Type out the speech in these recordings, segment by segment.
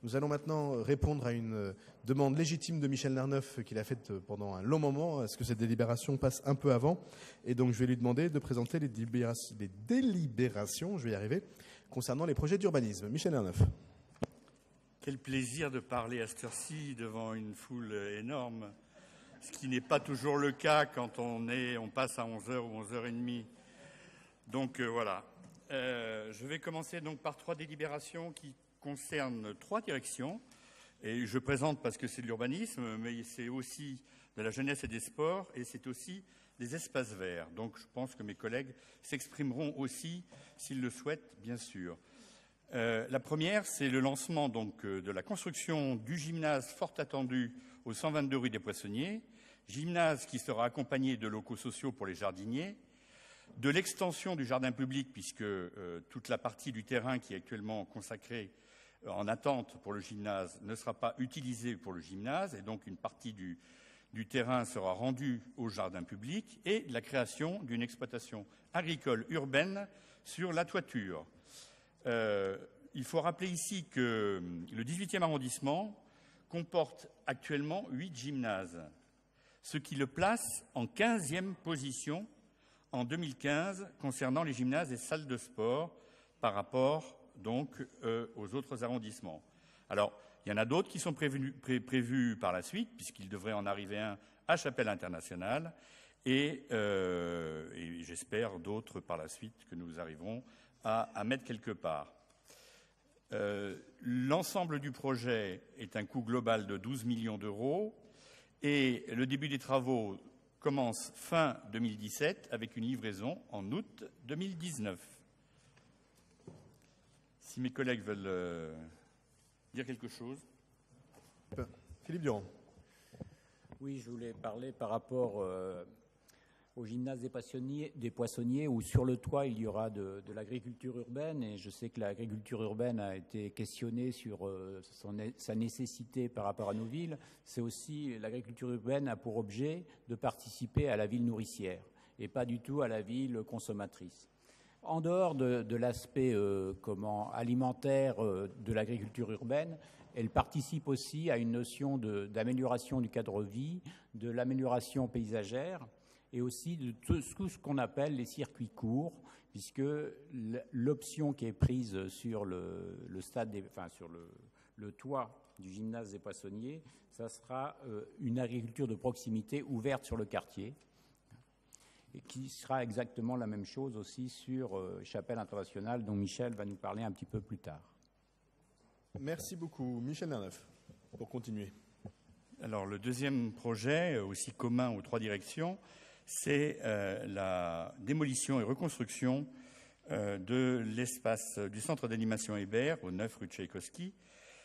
Nous allons maintenant répondre à une demande légitime de Michel Nerneuf qu'il a faite pendant un long moment, à ce que cette délibération passe un peu avant. Et donc je vais lui demander de présenter les délibérations, je vais y arriver, concernant les projets d'urbanisme. Michel Nerneuf. Quel plaisir de parler à cette heure-ci devant une foule énorme, ce qui n'est pas toujours le cas quand on passe à 11h ou 11h30. Donc voilà. Je vais commencer donc par 3 délibérations qui concernent 3 directions. Et je présente parce que c'est de l'urbanisme, mais c'est aussi de la jeunesse et des sports, et c'est aussi des espaces verts. Donc je pense que mes collègues s'exprimeront aussi, s'ils le souhaitent, bien sûr. La première, c'est le lancement donc, de la construction du gymnase fort attendu au 122 rue des Poissonniers, gymnase qui sera accompagné de locaux sociaux pour les jardiniers, de l'extension du jardin public, puisque toute la partie du terrain qui est actuellement consacrée en attente pour le gymnase ne sera pas utilisée pour le gymnase, et donc une partie du terrain sera rendue au jardin public, et de la création d'une exploitation agricole urbaine sur la toiture. Il faut rappeler ici que le 18e arrondissement comporte actuellement 8 gymnases, ce qui le place en 15e position en 2015 concernant les gymnases et salles de sport par rapport donc aux autres arrondissements. Alors, il y en a d'autres qui sont prévus par la suite, puisqu'il devrait en arriver un à Chapelle Internationale, et j'espère d'autres par la suite que nous arriverons à mettre quelque part. L'ensemble du projet est un coût global de 12 millions d'euros, et le début des travaux commence fin 2017 avec une livraison en août 2019. Si mes collègues veulent dire quelque chose. Philippe Durand. Oui, je voulais parler par rapport au gymnase des Poissonniers, où sur le toit il y aura de l'agriculture urbaine, et je sais que l'agriculture urbaine a été questionnée sur sa nécessité par rapport à nos villes. C'est aussi, l'agriculture urbaine a pour objet de participer à la ville nourricière et pas du tout à la ville consommatrice. En dehors de l'aspect alimentaire de l'agriculture urbaine, elle participe aussi à une notion d'amélioration du cadre de vie, de l'amélioration paysagère, et aussi de tout ce qu'on appelle les circuits courts, puisque l'option qui est prise sur sur le toit du gymnase des Poissonniers, ça sera une agriculture de proximité ouverte sur le quartier, et qui sera exactement la même chose aussi sur Chapelle Internationale, dont Michel va nous parler un petit peu plus tard. Merci beaucoup. Michel Nerneuf, pour continuer. Alors, le deuxième projet, aussi commun aux 3 directions, c'est la démolition et reconstruction de l'espace du centre d'animation Hébert, au 9 rue Tchaïkovski.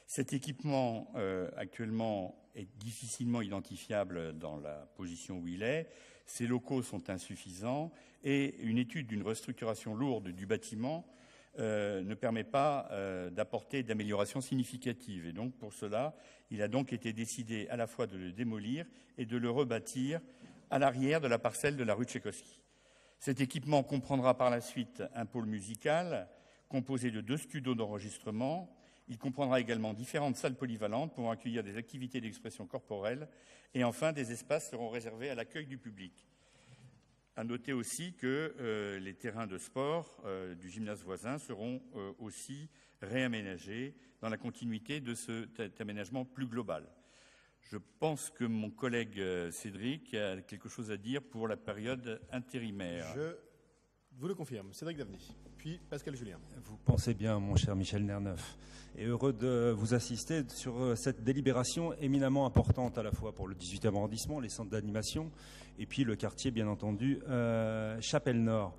Cet équipement, actuellement, est difficilement identifiable dans la position où il est. Ses locaux sont insuffisants et une étude d'une restructuration lourde du bâtiment ne permet pas d'apporter d'amélioration significative. Et donc, pour cela, il a donc été décidé à la fois de le démolir et de le rebâtir à l'arrière de la parcelle de la rue Tchaïkovski. Cet équipement comprendra par la suite un pôle musical composé de 2 studios d'enregistrement. Il comprendra également différentes salles polyvalentes pour accueillir des activités d'expression corporelle, et enfin des espaces seront réservés à l'accueil du public. À noter aussi que les terrains de sport du gymnase voisin seront aussi réaménagés dans la continuité de cet aménagement plus global. Je pense que mon collègue Cédric a quelque chose à dire pour la période intérimaire. Je vous le confirme. Cédric Daveny, puis Pascal Julien. Vous pensez bien, mon cher Michel Nerneuf. Et heureux de vous assister sur cette délibération éminemment importante à la fois pour le 18e arrondissement, les centres d'animation, et puis le quartier, bien entendu, Chapelle-Nord.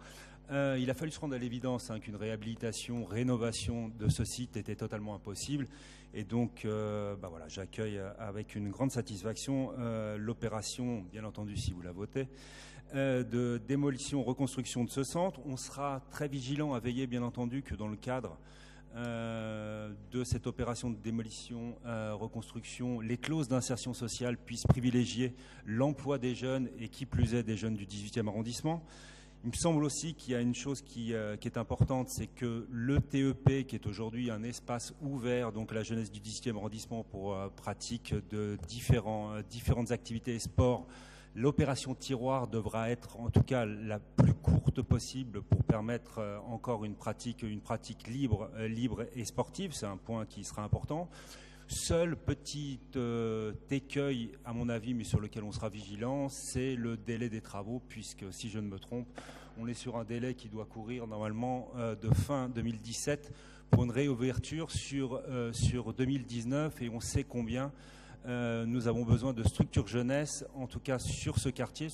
Il a fallu se rendre à l'évidence qu'une réhabilitation, rénovation de ce site était totalement impossible. Et donc, voilà, j'accueille avec une grande satisfaction l'opération, bien entendu, si vous la votez, de démolition, reconstruction de ce centre. On sera très vigilant à veiller, bien entendu, que dans le cadre de cette opération de démolition, reconstruction, les clauses d'insertion sociale puissent privilégier l'emploi des jeunes, et qui plus est des jeunes du 18e arrondissement. Il me semble aussi qu'il y a une chose qui est importante, c'est que le TEP, qui est aujourd'hui un espace ouvert, donc à la jeunesse du 18e arrondissement pour pratique de différentes activités et sports, l'opération tiroir devra être en tout cas la plus courte possible pour permettre encore une pratique libre et sportive. C'est un point qui sera important. Seul petit écueil, à mon avis, mais sur lequel on sera vigilant, c'est le délai des travaux, puisque, si je ne me trompe, on est sur un délai qui doit courir normalement de fin 2017 pour une réouverture sur 2019, et on sait combien nous avons besoin de structures jeunesse, en tout cas sur ce quartier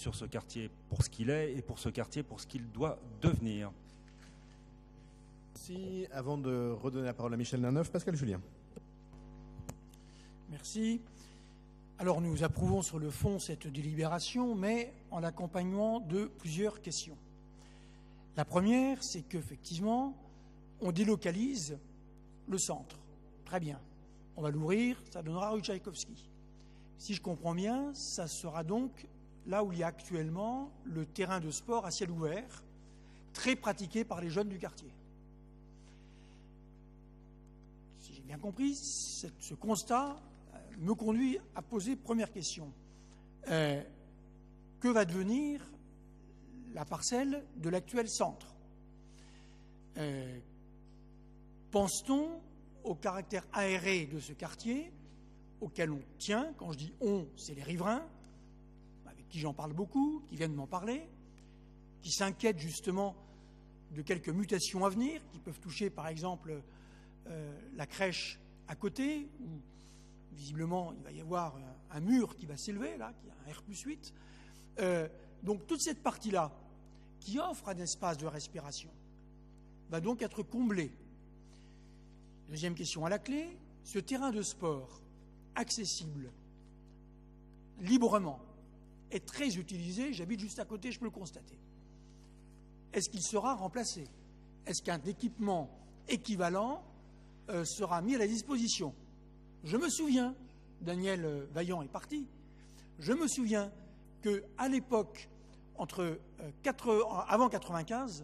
pour ce qu'il est et pour ce quartier pour ce qu'il doit devenir. Merci. Avant de redonner la parole à Michel Lerneuf, Pascal Julien. Merci. Alors nous approuvons sur le fond cette délibération, mais en l'accompagnement de plusieurs questions. La première, c'est qu'effectivement, on délocalise le centre. Très bien. On va l'ouvrir, ça donnera rue Tchaïkovski. Si je comprends bien, ça sera donc là où il y a actuellement le terrain de sport à ciel ouvert, très pratiqué par les jeunes du quartier. Si j'ai bien compris, ce constat me conduit à poser première question. Que va devenir la parcelle de l'actuel centre? Pense-t-on au caractère aéré de ce quartier, auquel on tient? Quand je dis on, c'est les riverains, avec qui j'en parle beaucoup, qui viennent m'en parler, qui s'inquiètent justement de quelques mutations à venir, qui peuvent toucher par exemple la crèche à côté, où visiblement il va y avoir un mur qui va s'élever, là, qui est un R+8. Donc toute cette partie-là, qui offre un espace de respiration, va donc être comblée. Deuxième question à la clé, ce terrain de sport accessible, librement, est très utilisé, j'habite juste à côté, je peux le constater. Est-ce qu'il sera remplacé? Est-ce qu'un équipement équivalent sera mis à la disposition? Je me souviens, Daniel Vaillant est parti, je me souviens qu'à l'époque, avant 1995,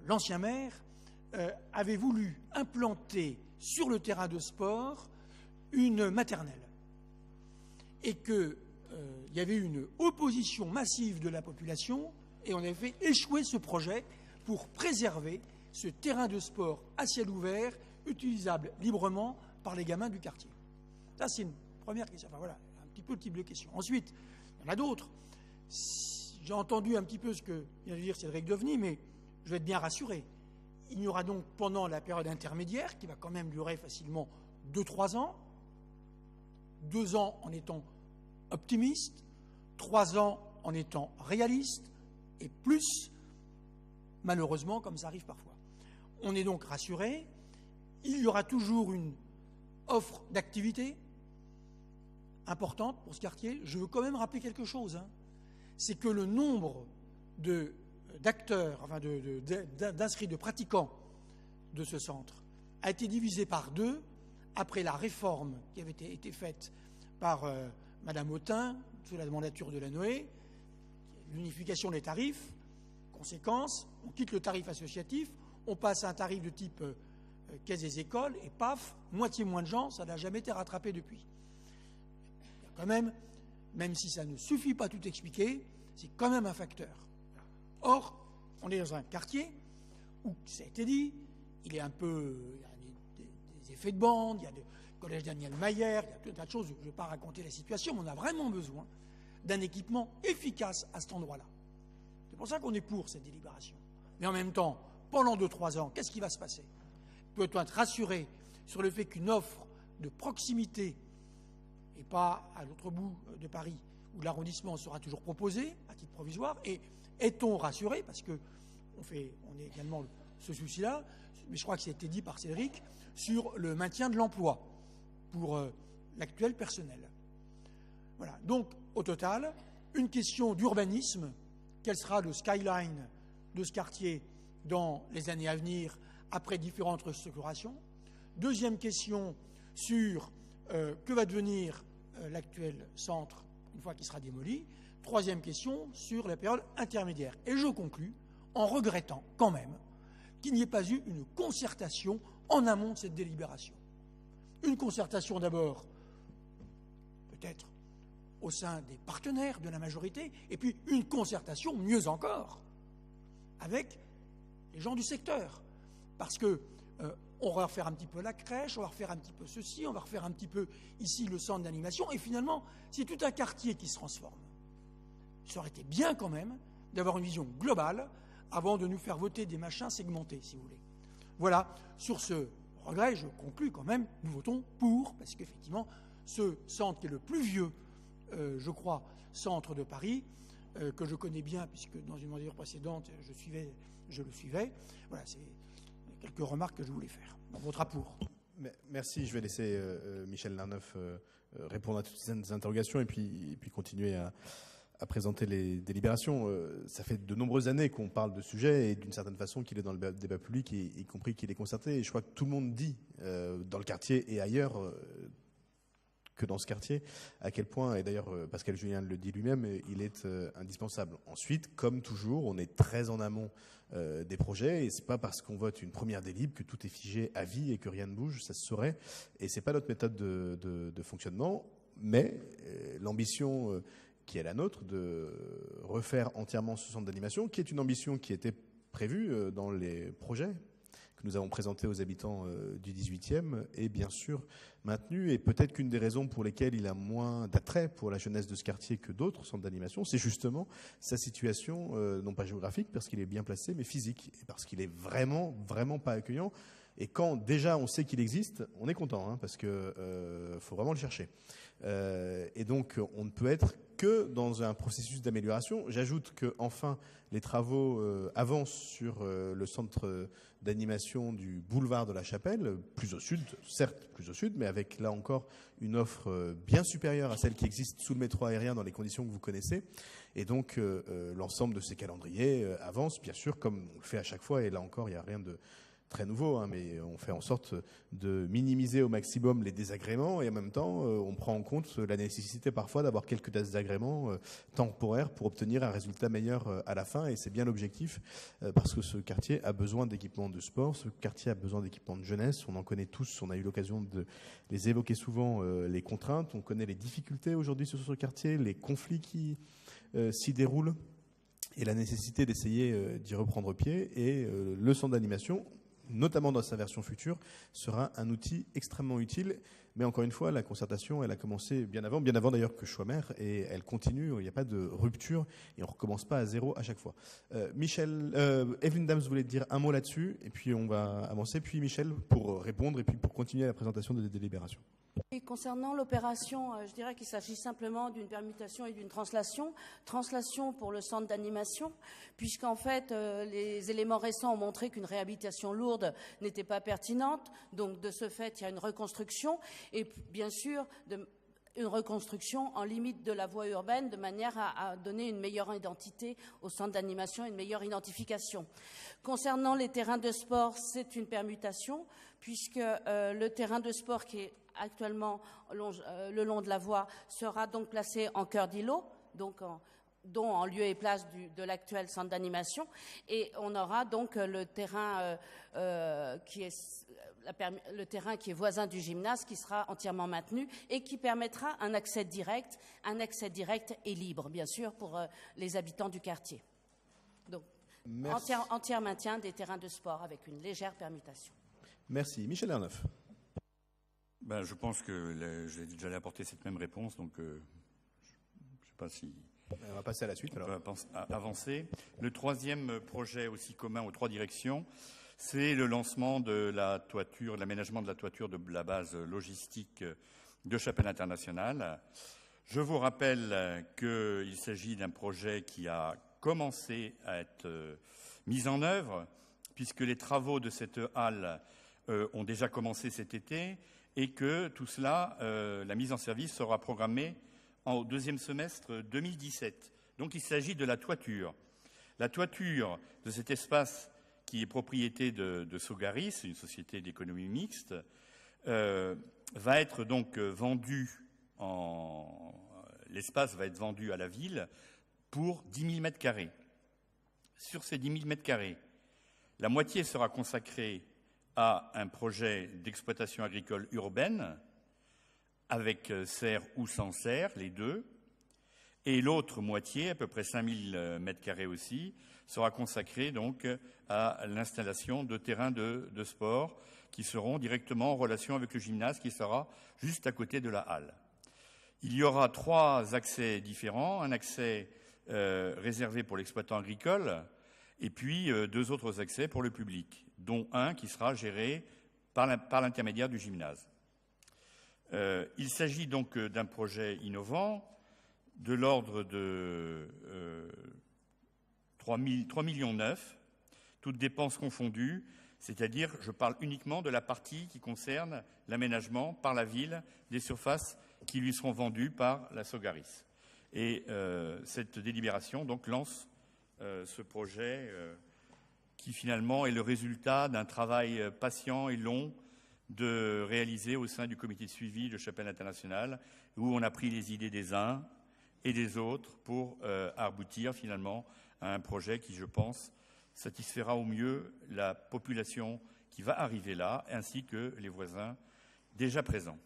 l'ancien maire avait voulu implanter sur le terrain de sport une maternelle et qu'il y avait une opposition massive de la population et on avait fait échouer ce projet pour préserver ce terrain de sport à ciel ouvert, utilisable librement par les gamins du quartier. Ça, c'est une première question. Enfin voilà, un petit peu le type de question. Ensuite, il y en a d'autres. J'ai entendu un petit peu ce que vient de dire Cédric Deveny, mais je vais être bien rassuré. Il y aura donc pendant la période intermédiaire, qui va quand même durer facilement 2-3 ans, 2 ans en étant optimiste, 3 ans en étant réaliste, et plus, malheureusement, comme ça arrive parfois. On est donc rassuré. Il y aura toujours une offre d'activité importante pour ce quartier. Je veux quand même rappeler quelque chose, c'est que le nombre d'acteurs, enfin d'inscrits, de pratiquants de ce centre a été divisé par 2 après la réforme qui avait été faite par Madame Autain sous la mandature de la Noé, l'unification des tarifs. Conséquence, on quitte le tarif associatif, on passe à un tarif de type caisse des écoles et paf, moitié moins de gens, ça n'a jamais été rattrapé depuis. Il y a quand même si ça ne suffit pas à tout expliquer, c'est quand même un facteur. Or, on est dans un quartier où, ça a été dit, il y a des effets de bande, il y a le collège Daniel Mayer, il y a tout un tas de choses, je ne vais pas raconter la situation, mais on a vraiment besoin d'un équipement efficace à cet endroit-là. C'est pour ça qu'on est pour cette délibération. Mais en même temps, pendant 2-3 ans, qu'est-ce qui va se passer? Peut-on être rassuré sur le fait qu'une offre de proximité, et pas à l'autre bout de Paris, où l'arrondissement sera toujours proposé à titre provisoire, et est-on rassuré, parce qu'on est également ce souci-là, mais je crois que ça a été dit par Cédric, sur le maintien de l'emploi pour l'actuel personnel. Voilà. Donc, au total, une question d'urbanisme. Quel sera le skyline de ce quartier dans les années à venir, après différentes restructurations? Deuxième question sur que va devenir l'actuel centre une fois qu'il sera démoli. Troisième question, sur la période intermédiaire. Et je conclus en regrettant quand même qu'il n'y ait pas eu une concertation en amont de cette délibération. Une concertation d'abord, peut-être, au sein des partenaires de la majorité, et puis une concertation, mieux encore, avec les gens du secteur. Parce que on va refaire un petit peu la crèche, on va refaire un petit peu ceci, on va refaire un petit peu ici le centre d'animation, et finalement, c'est tout un quartier qui se transforme. Ça aurait été bien quand même d'avoir une vision globale avant de nous faire voter des machins segmentés, si vous voulez. Voilà, sur ce regret, je conclus quand même, nous votons pour, parce qu'effectivement, ce centre qui est le plus vieux, je crois, centre de Paris, que je connais bien, puisque dans une mandature précédente, je le suivais. Voilà, c'est quelques remarques que je voulais faire. On votera pour. Merci, je vais laisser Michel Lerneuf répondre à toutes ces interrogations et puis continuer à présenter les délibérations. Ça fait de nombreuses années qu'on parle de ce sujet et d'une certaine façon qu'il est dans le débat public, y compris qu'il est concerté. Et je crois que tout le monde dit, dans le quartier et ailleurs, que dans ce quartier, à quel point, et d'ailleurs Pascal Julien le dit lui-même, il est indispensable. Ensuite, comme toujours, on est très en amont des projets, et c'est pas parce qu'on vote une première délib que tout est figé à vie et que rien ne bouge, ça se saurait, et c'est pas notre méthode de fonctionnement, mais l'ambition qui est la nôtre de refaire entièrement ce centre d'animation, qui est une ambition qui était prévue dans les projets que nous avons présentés aux habitants du 18e, est bien sûr maintenu. Et peut-être qu'une des raisons pour lesquelles il a moins d'attrait pour la jeunesse de ce quartier que d'autres centres d'animation, c'est justement sa situation, non pas géographique, parce qu'il est bien placé, mais physique, et parce qu'il est vraiment, vraiment pas accueillant. Et quand déjà on sait qu'il existe, on est content, hein, parce que faut vraiment le chercher. Et donc on ne peut être que dans un processus d'amélioration. J'ajoute que enfin les travaux avancent sur le centre d'animation du boulevard de la Chapelle, plus au sud, certes plus au sud, mais avec là encore une offre bien supérieure à celle qui existe sous le métro aérien dans les conditions que vous connaissez. Et donc l'ensemble de ces calendriers avance, bien sûr, comme on le fait à chaque fois. Et là encore, il n'y a rien de très nouveau, hein, mais on fait en sorte de minimiser au maximum les désagréments et en même temps, on prend en compte la nécessité parfois d'avoir quelques désagréments temporaires pour obtenir un résultat meilleur à la fin. Et c'est bien l'objectif parce que ce quartier a besoin d'équipements de sport, ce quartier a besoin d'équipements de jeunesse. On en connaît tous, on a eu l'occasion de les évoquer souvent, les contraintes. On connaît les difficultés aujourd'hui sur ce quartier, les conflits qui s'y déroulent et la nécessité d'essayer d'y reprendre pied. Et le centre d'animation, notamment dans sa version future, sera un outil extrêmement utile. Mais encore une fois, la concertation, elle a commencé bien avant d'ailleurs que je sois maire, et elle continue, il n'y a pas de rupture, et on ne recommence pas à zéro à chaque fois. Evelyne Dams voulait dire un mot là-dessus, et puis on va avancer, puis Michel pour répondre, et puis pour continuer la présentation des délibérations. Et concernant l'opération, je dirais qu'il s'agit simplement d'une permutation et d'une translation. Translation pour le centre d'animation, puisqu'en fait, les éléments récents ont montré qu'une réhabilitation lourde n'était pas pertinente. Donc, de ce fait, il y a une reconstruction et bien sûr, une reconstruction en limite de la voie urbaine de manière à donner une meilleure identité au centre d'animation et une meilleure identification. Concernant les terrains de sport, c'est une permutation, puisque le terrain de sport qui est actuellement le long de la voie sera donc placé en cœur d'îlot, donc dont en lieu et place de l'actuel centre d'animation, et on aura donc le terrain qui est voisin du gymnase qui sera entièrement maintenu et qui permettra un accès direct et libre, bien sûr, pour les habitants du quartier. Donc, entier maintien des terrains de sport avec une légère permutation. Merci. Michel Lerneuf. Je pense que j'allais apporter cette même réponse, donc je ne sais pas si... On va passer à la suite alors. On va avancer. Le troisième projet aussi commun aux trois directions, c'est le lancement de la toiture, l'aménagement de la toiture de la base logistique de Chapelle Internationale. Je vous rappelle qu'il s'agit d'un projet qui a commencé à être mis en œuvre, puisque les travaux de cette halle ont déjà commencé cet été, et que tout cela, la mise en service sera programmée au deuxième semestre 2017. Donc il s'agit de la toiture. La toiture de cet espace qui est propriété de Sogaris, une société d'économie mixte, va être donc vendue l'espace va être vendu à la ville pour 10 000 mètres carrés. Sur ces 10 000 mètres carrés, la moitié sera consacrée à un projet d'exploitation agricole urbaine, avec serre ou sans serre, les deux, et l'autre moitié, à peu près 5 000 mètres carrés aussi, sera consacrée donc à l'installation de terrains de sport qui seront directement en relation avec le gymnase qui sera juste à côté de la halle. Il y aura 3 accès différents, un accès réservé pour l'exploitant agricole et puis 2 autres accès pour le public, dont un qui sera géré par l'intermédiaire du gymnase. Il s'agit donc d'un projet innovant de l'ordre de 3,9 millions, toutes dépenses confondues, c'est-à-dire, je parle uniquement de la partie qui concerne l'aménagement par la ville des surfaces qui lui seront vendues par la Sogaris. Et cette délibération donc lance ce projet qui finalement est le résultat d'un travail patient et long de réaliser au sein du comité de suivi de Chapelle Internationale, où on a pris les idées des uns et des autres pour aboutir finalement à un projet qui, je pense, satisfera au mieux la population qui va arriver là, ainsi que les voisins déjà présents.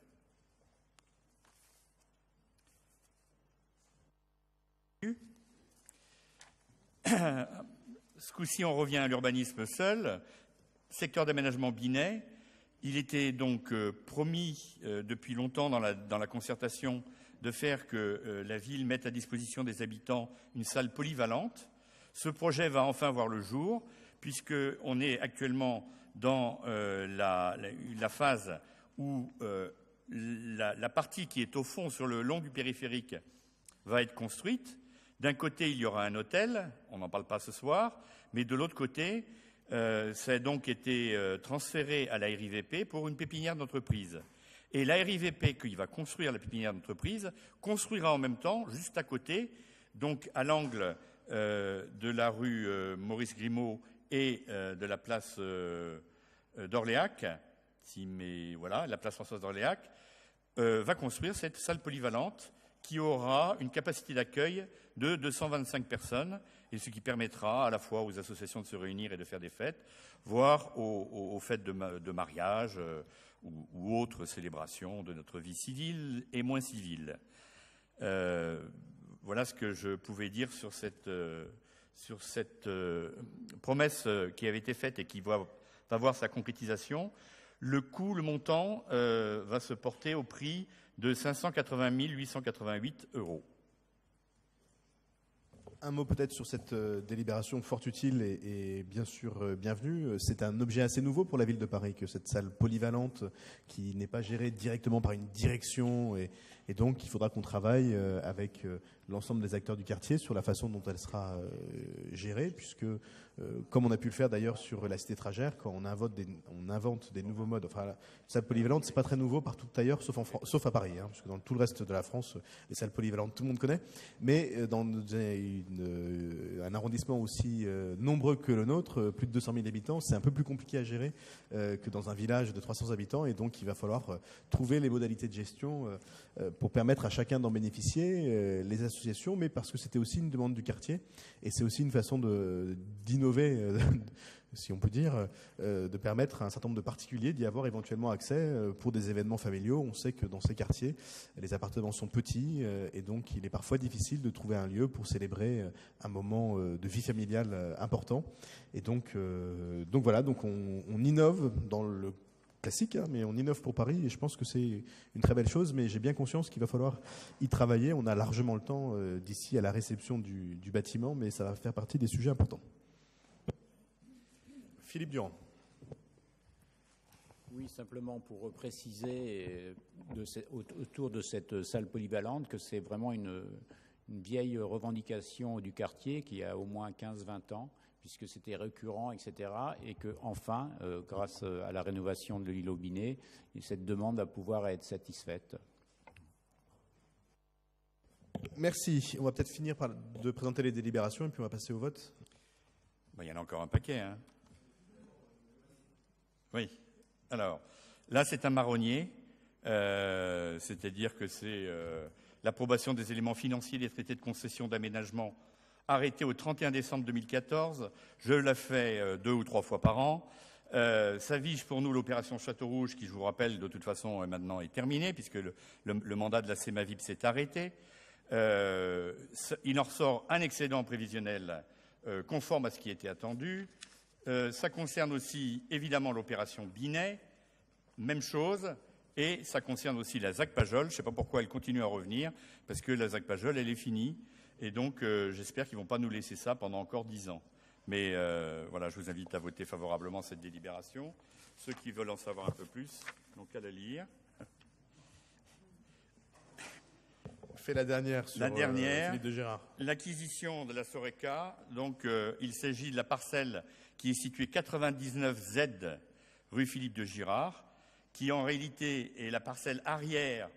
Ce coup-ci, on revient à l'urbanisme seul. Secteur d'aménagement Binet. Il était donc promis depuis longtemps dans la concertation de faire que la ville mette à disposition des habitants une salle polyvalente. Ce projet va enfin voir le jour, puisqu'on est actuellement dans la phase où la partie qui est au fond, sur le long du périphérique, va être construite. D'un côté, il y aura un hôtel, on n'en parle pas ce soir, mais de l'autre côté, ça a donc été transféré à la RIVP pour une pépinière d'entreprise. Et la RIVP, qui va construire la pépinière d'entreprise, construira en même temps, juste à côté, donc à l'angle de la rue Maurice Grimaud et de la place d'Orléac, la place Françoise d'Orléac, va construire cette salle polyvalente qui aura une capacité d'accueil de 225 personnes, et ce qui permettra à la fois aux associations de se réunir et de faire des fêtes, voire aux fêtes de mariage ou autres célébrations de notre vie civile et moins civile. Voilà ce que je pouvais dire sur cette promesse qui avait été faite et qui va voir sa concrétisation. Le coût, le montant, va se porter au prix de 580 888 €. Un mot peut-être sur cette délibération fort utile et bien sûr bienvenue. C'est un objet assez nouveau pour la ville de Paris que cette salle polyvalente qui n'est pas gérée directement par une direction et donc il faudra qu'on travaille avec l'ensemble des acteurs du quartier sur la façon dont elle sera gérée, puisque comme on a pu le faire d'ailleurs sur la cité Tragère, quand on invente des nouveaux modes, enfin la salle polyvalente c'est pas très nouveau partout ailleurs sauf à Paris, parce que dans tout le reste de la France les salles polyvalentes tout le monde connaît, mais dans un arrondissement aussi nombreux que le nôtre, plus de 200 000 habitants, c'est un peu plus compliqué à gérer que dans un village de 300 habitants, et donc il va falloir trouver les modalités de gestion pour permettre à chacun d'en bénéficier, les associations, mais parce que c'était aussi une demande du quartier, et c'est aussi une façon d'innover, si on peut dire, de permettre à un certain nombre de particuliers d'y avoir éventuellement accès pour des événements familiaux. On sait que dans ces quartiers, les appartements sont petits et donc il est parfois difficile de trouver un lieu pour célébrer un moment de vie familiale important. Et donc voilà, donc on innove dans le classique, mais on innove pour Paris et je pense que c'est une très belle chose, mais j'ai bien conscience qu'il va falloir y travailler. On a largement le temps d'ici à la réception du bâtiment, mais ça va faire partie des sujets importants. Philippe Durand. Oui, simplement pour préciser autour de cette salle polyvalente que c'est vraiment une vieille revendication du quartier qui a au moins 15-20 ans, puisque c'était récurrent, etc. Et que enfin, grâce à la rénovation de l'îlot Binet, cette demande va pouvoir être satisfaite. Merci. On va peut-être finir de présenter les délibérations et puis on va passer au vote. Il y en a encore un paquet, hein. Oui. Alors, là, c'est un marronnier, c'est-à-dire que c'est l'approbation des éléments financiers des traités de concession d'aménagement arrêté au 31 décembre 2014. Je la fais 2 ou 3 fois par an. Ça vise pour nous l'opération Château Rouge, qui, je vous rappelle, de toute façon, maintenant est terminée, puisque le mandat de la CEMAVIP s'est arrêté. Il en ressort un excédent prévisionnel conforme à ce qui était attendu. Ça concerne aussi, évidemment, l'opération Binet, même chose. Et ça concerne aussi la ZAC Pajol. Je ne sais pas pourquoi elle continue à revenir, parce que la ZAC Pajol, elle est finie. Et donc, j'espère qu'ils ne vont pas nous laisser ça pendant encore 10 ans. Mais voilà, je vous invite à voter favorablement cette délibération. Ceux qui veulent en savoir un peu plus n'ont qu'à la lire. On fait la dernière sur Philippe de Gérard. L'acquisition de la Soreca. Donc, il s'agit de la parcelle qui est située 99Z rue Philippe de Girard, qui en réalité est la parcelle arrière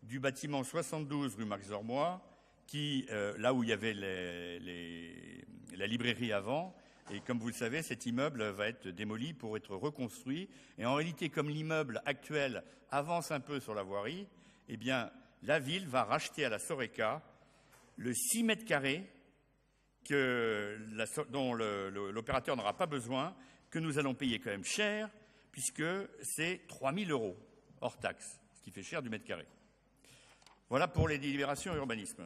du bâtiment 72 rue Max Zormois, qui, là où il y avait la librairie avant. Et comme vous le savez, cet immeuble va être démoli pour être reconstruit. Et en réalité, comme l'immeuble actuel avance un peu sur la voirie, eh bien, la ville va racheter à la Soreca le 6 mètres carrés dont l'opérateur n'aura pas besoin, que nous allons payer quand même cher, puisque c'est 3 000 € hors taxe, ce qui fait cher du mètre carré. Voilà pour les délibérations urbanisme.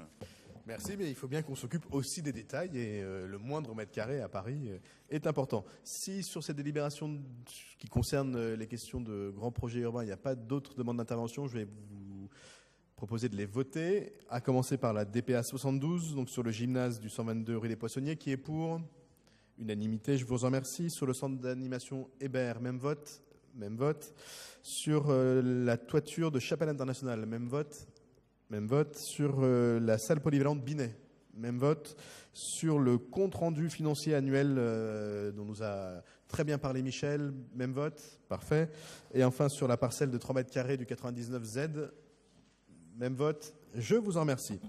Merci, mais il faut bien qu'on s'occupe aussi des détails et le moindre mètre carré à Paris est important. Si sur ces délibérations qui concernent les questions de grands projets urbains, il n'y a pas d'autres demandes d'intervention, je vais vous proposer de les voter, à commencer par la DPA 72, donc sur le gymnase du 122 rue des Poissonniers, qui est pour unanimité, je vous en remercie. Sur le centre d'animation Hébert, même vote, même vote. Sur la toiture de Chapelle Internationale, même vote. Même vote. Sur la salle polyvalente Binet, même vote. Sur le compte-rendu financier annuel dont nous a très bien parlé Michel, même vote. Parfait. Et enfin, sur la parcelle de 3 mètres carrés du 99Z, même vote. Je vous en remercie.